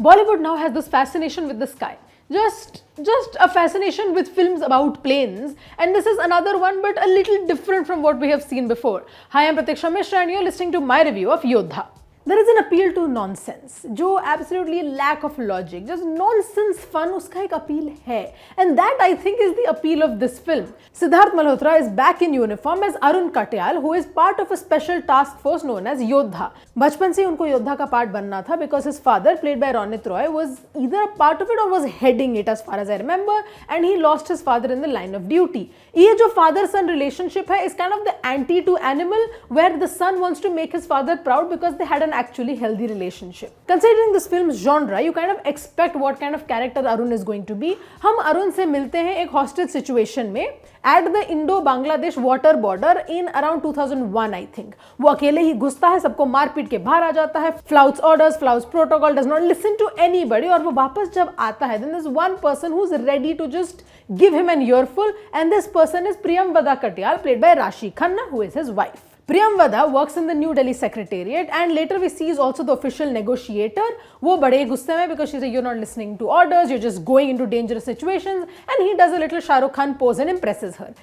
Bollywood now has this fascination with the sky. Just a fascination with films about planes, and this is another one but a little different from what we have seen before. Hi, I'm Pratiksha Mishra and you're listening to my review of Yodha. There is an appeal to nonsense, जो absolutely lack of logic, just nonsense fun, उसका एक appeal है. And that I think is the appeal of this film. Siddharth Malhotra is back in uniform as Arun Katyal, who is part of a special task force known as Yodha. बचपन से उनको योद्धा का part बनना था because his father, played by Ronit Roy, was either a part of it or was heading it as far as I remember, and he lost his father in the line of duty. ये जो father-son relationship है is kind of the anti to Animal, where the son wants to make his father proud because they had an actually healthy relationship. Considering this film's genre, you kind of expect what kind of character Arun is going to be. हम अरुण से मिलते हैं एक hostage situation में at the Indo-Bangladesh water border in around 2001 I think. वो अकेले ही घुसता है, सबको मार पीट के बाहर आ जाता है, flouts orders, flouts protocol, does not listen to anybody, और वो वापस जब आता है then there's one person who's ready to just give him an earful, and this person is Priyamvada Katyal, played by Rashi Khanna, who is his wife. Priyamvada works in the New Delhi Secretariat, and later we see is also the official negotiator. वो बड़े गुस्से में because she says you're not listening to orders, you're just going into dangerous situations, and he does a little Shah Rukh Khan pose and impresses her.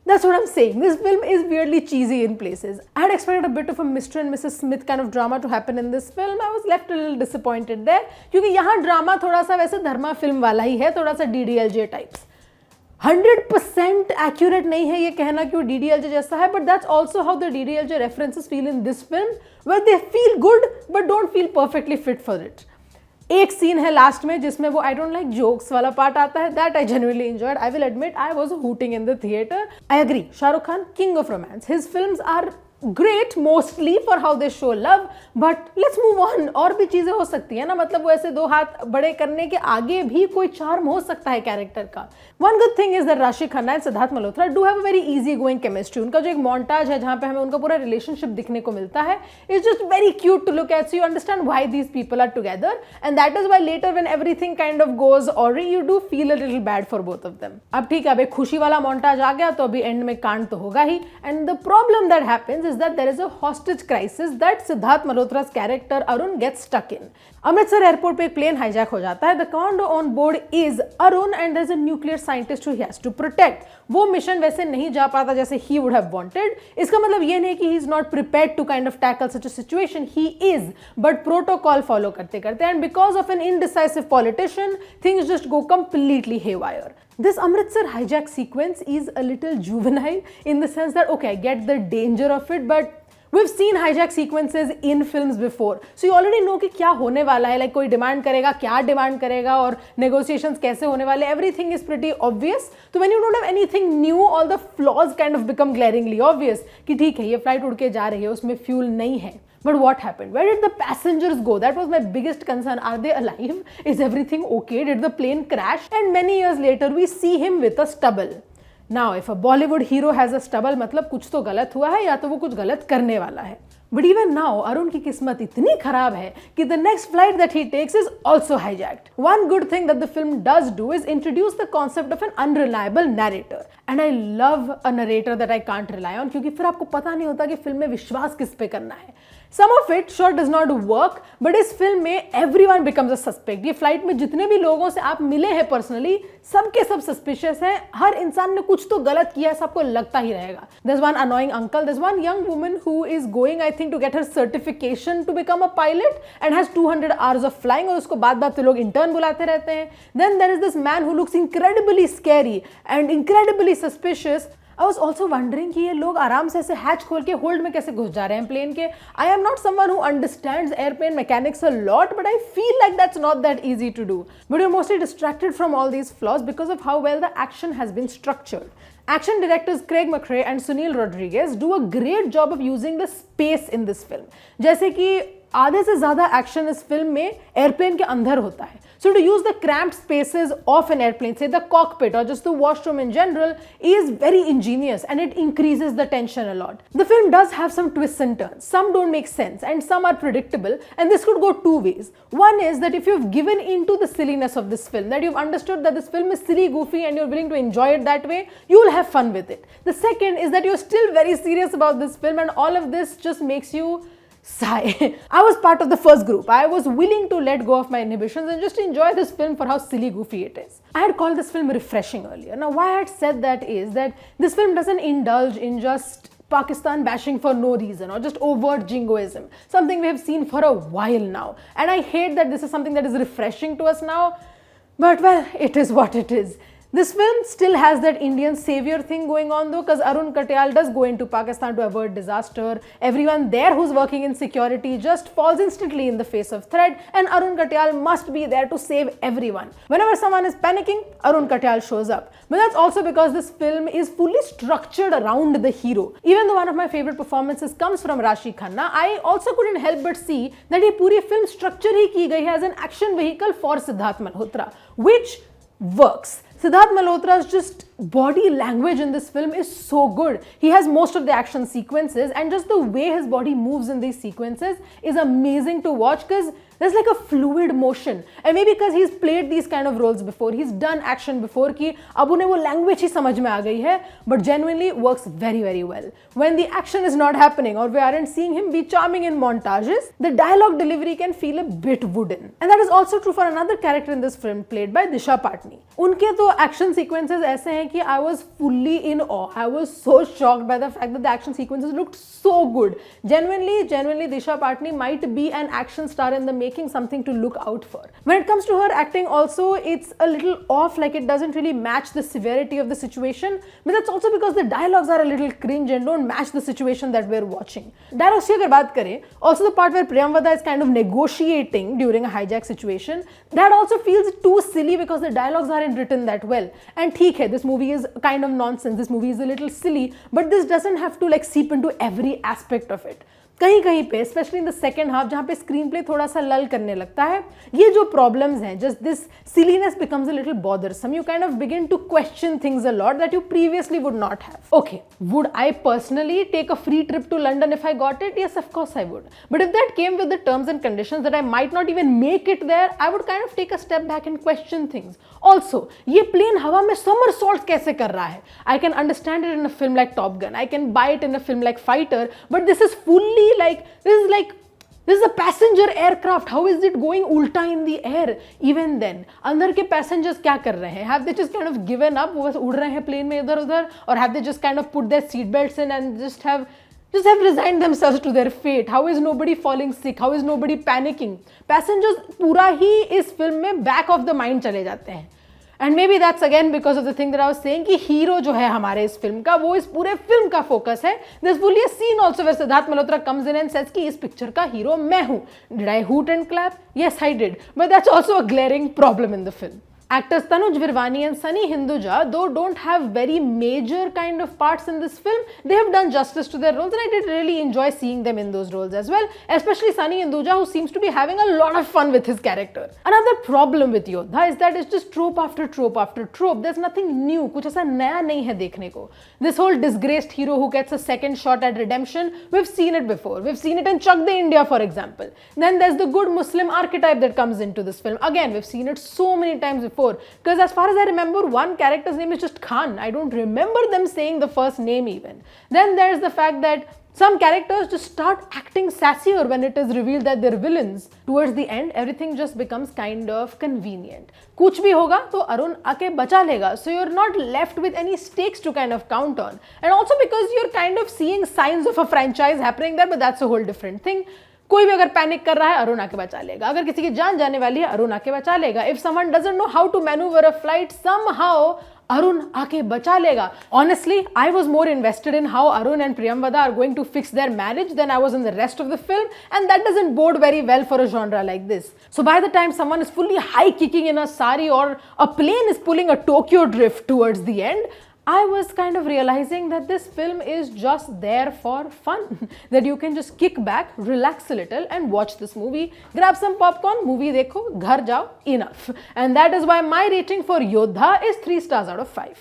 That's what I'm saying. This film is weirdly cheesy in places. I had expected a bit of a Mr. and Mrs. Smith kind of drama to happen in this film. I was left a little disappointed there, क्योंकि यहाँ drama थोड़ा सा वैसे धर्मा film वाला ही है, थोड़ा सा DDLJ types. 100% accurate नहीं है ये कहना कि वो DDLJ जैसा है, but that's also how the DDLJ references feel in this film, where they feel good but don't feel perfectly fit for it. एक सीन है लास्ट में जिसमें वो I don't like jokes वाला पार्ट आता है, that I genuinely enjoyed. I will admit I was hooting in the theater. I agree, Shah Rukh Khan, king of romance. His films are great mostly for how they show love, but let's move on. और भी चीजें हो सकती है ना, मतलब वो ऐसे दो हाथ बड़े करने के आगे भी कोई चार्म हो सकता है कैरेक्टर का. One good thing is that Rashi Khanna and Siddharth Malhotra do have a very easy going chemistry. उनका जो एक montage है जहाँ पे हमें उनका पूरा relationship दिखने को मिलता है, is just very cute to look at, so you understand why these people are together, and that is why later when everything kind of goes awry, you do feel a little bad for both of them. अब ठीक है, अब एक खुशी वाला montage आ गया तो अभी end में कांड तो होगा ही, and the problem that happens is that there is a hostage crisis that Siddharth Malhotra's character Arun gets stuck in. Amritsar airport पे एक प्लेन हाईजैक हो जाता है. The commando on board is Arun and there is a nuclear scientist who he has to protect. वो mission वैसे नहीं जा पाता जैसे ही वुड हैव वांटेड. इसका मतलब ये नहीं कि he is not prepared to kind of tackle such a situation, he is, but protocol follow करते करते and because of an indecisive politician things just go completely haywire. This Amritsar hijack sequence is a little juvenile in the sense that, okay, I get the danger of it, but we've seen hijack sequences in films before, so you already know कि क्या होने वाला है, like कोई demand करेगा, क्या demand करेगा और negotiations कैसे होने वाले, everything is pretty obvious. तो when you don't have anything new, all the flaws kind of become glaringly obvious कि ठीक है ये फ्लाइट उड़ के जा रही है, उसमें फ्यूल नहीं है. But what happened? Where did the passengers go? That was my biggest concern. Are they alive? Is everything okay? Did the plane crash? And many years later, we see him with a stubble. Now, if a Bollywood hero has a stubble, मतलब कुछ तो गलत हुआ है या तो वो कुछ गलत करने वाला है. But even now, अरुण की किस्मत इतनी खराब है कि the next flight that he takes is also hijacked. One good thing that the film does do is introduce the concept of an unreliable narrator. And I love a narrator that I can't rely on, क्योंकि फिर आपको पता नहीं होता कि film में विश्वास किस पे करना है. Some of it sure does not work, but इस फिल्म में everyone becomes a suspect. ये फ्लाइट में जितने भी लोगों से आप मिले हैं पर्सनली, सबके सब सस्पिशियस हैं. हर इंसान ने कुछ तो गलत किया है, सबको लगता ही रहेगा. There's one annoying uncle, there's one young woman who is going, I think, to get her certification to become a pilot and has 200 hours of flying, और उसको बात बात पे लोग इंटर्न बुलाते रहते हैं. Then there is this man who looks incredibly scary and incredibly suspicious. I was also wondering कि ये लोग आराम से ऐसे हैच खोल के होल्ड में कैसे घुस जा रहे हैं प्लेन के. I am not someone who understands airplane mechanics a lot, but I feel like that's not that easy to do. But you're mostly distracted from all these flaws because of how well the action has been structured. Action directors Craig McRae and Sunil Rodriguez do a great job of using the space in this film. जैसे कि आधे से ज़्यादा action इस film में airplane के अंदर होता है. So to use the cramped spaces of an airplane, say the cockpit or just the washroom in general, is very ingenious and it increases the tension a lot. The film does have some twists and turns. Some don't make sense and some are predictable, and this could go two ways. One is that if you've given into the silliness of this film, that you've understood that this film is silly, goofy, and you're willing to enjoy it that way, you'll have fun with it. The second is that you're still very serious about this film and all of this just makes you sigh. I was part of the first group. I was willing to let go of my inhibitions and just enjoy this film for how silly goofy it is. I had called this film refreshing earlier. Now, why I had said that is that this film doesn't indulge in just Pakistan bashing for no reason or just overt jingoism, something we have seen for a while now. And I hate that this is something that is refreshing to us now, but well, it is what it is. This film still has that Indian savior thing going on though, because Arun Katyal does go into Pakistan to avert disaster. Everyone there who's working in security just falls instantly in the face of threat, and Arun Katyal must be there to save everyone. Whenever someone is panicking, Arun Katyal shows up. But that's also because this film is fully structured around the hero. Even though one of my favorite performances comes from Rashi Khanna, I also couldn't help but see that ये पूरी film structure ही की गई है as an action vehicle for Siddharth Malhotra, which works. Siddharth Malhotra's just body language in this film is so good. He has most of the action sequences, and just the way his body moves in these sequences is amazing to watch because there's like a fluid motion. And maybe because he's played these kind of roles before, he's done action before कि अब उन्हें वो language ही समझ में आ गई है, but genuinely works very, very well. When the action is not happening or we aren't seeing him be charming in montages, the dialogue delivery can feel a bit wooden. And that is also true for another character in this film played by Disha Patni. उनके तो action sequences ऐसे हैं कि I was fully in awe. I was so shocked by the fact that the action sequences looked so good. Genuinely, Disha Patni might be an action star in the making, something to look out for. When it comes to her acting also, it's a little off, like it doesn't really match the severity of the situation, but that's also because the dialogues are a little cringe and don't match the situation that we're watching. Dialogues की अगर बात करें, also the part where Priyam Vada is kind of negotiating during a hijack situation, that also feels too silly because the dialogues aren't written that well. And ठीक है, this movie is kind of nonsense, this movie is a little silly, but this doesn't have to like seep into every aspect of it. कहीं कहीं पे specially in the second half जहाँ पे screen play थोड़ा सा लल करने लगता है, ये जो प्रॉब्लम्स हैं, just this silliness becomes a little bothersome. You kind of begin to question things a lot that you previously would not have. Okay, would I personally take a free trip to London if I got it? Yes, of course I would. But if that came with the terms and conditions that I might not even make it there, I would kind of take a step back and question things. Also ये plane हवा में somersaults कैसे कर रहा है? I can understand it in a film like Top Gun. I can buy it in a film like Fighter. But this is fully like, this is a passenger aircraft. How is it going ulta in the air? Even then, अंदर के passengers क्या कर रहे हैं? Have they just kind of given up? वो बस उड़ रहे हैं plane में इधर उधर? Or have they just kind of put their seat belts in and just have resigned themselves to their fate? How is nobody falling sick? How is nobody panicking? Passengers पूरा ही इस film में back of the mind चले जाते हैं. And maybe that's again because of the thing that I was saying कि hero जो है हमारे इस फिल्म का, वो इस पूरे फिल्म का फोकस है. There's fully a scene also where Siddharth Malhotra comes in and says कि इस पिक्चर का हीरो मैं हूँ. Did I hoot and clap? Yes, I did. But that's also a glaring problem in the film. Actors Tanuj Virvani and Sunny Hinduja, though don't have very major kind of parts in this film, they have done justice to their roles, and I did really enjoy seeing them in those roles as well, especially Sunny Hinduja, who seems to be having a lot of fun with his character. Another problem with Yodha is that it's just trope after trope after trope. There's nothing new, कुछ ऐसा नया नहीं है देखने को. This whole disgraced hero who gets a second shot at redemption, we've seen it before. We've seen it in Chak De India, for example. Then there's the good Muslim archetype that comes into this film. Again, we've seen it so many times before. Because as far as I remember, one character's name is just Khan. I don't remember them saying the first name even. Then there's the fact that some characters just start acting sassier when it is revealed that they're villains. Towards the end, everything just becomes kind of convenient. कुछ भी होगा तो अरुण आके बचा लेगा. So you're not left with any stakes to kind of count on. And also because you're kind of seeing signs of a franchise happening there, but that's a whole different thing. कोई भी अगर panic कर रहा है, अरुण आके बचा लेगा. अगर किसी की जान जाने वाली है, अरुण आके बचा लेगा. If someone doesn't know how to maneuver a flight, somehow Arun आके बचा लेगा. Honestly, I was more invested in how Arun and Priyam Vada are going to fix their marriage than I was in the rest of the film, and that doesn't bode very well for a genre like this. So by the time someone is fully high kicking in a sari or a plane is pulling a Tokyo drift towards the end, I was kind of realizing that this film is just there for fun. That you can just kick back, relax a little and watch this movie, grab some popcorn, movie dekho, ghar jao, enough. And that is why my rating for Yodha is 3 stars out of 5.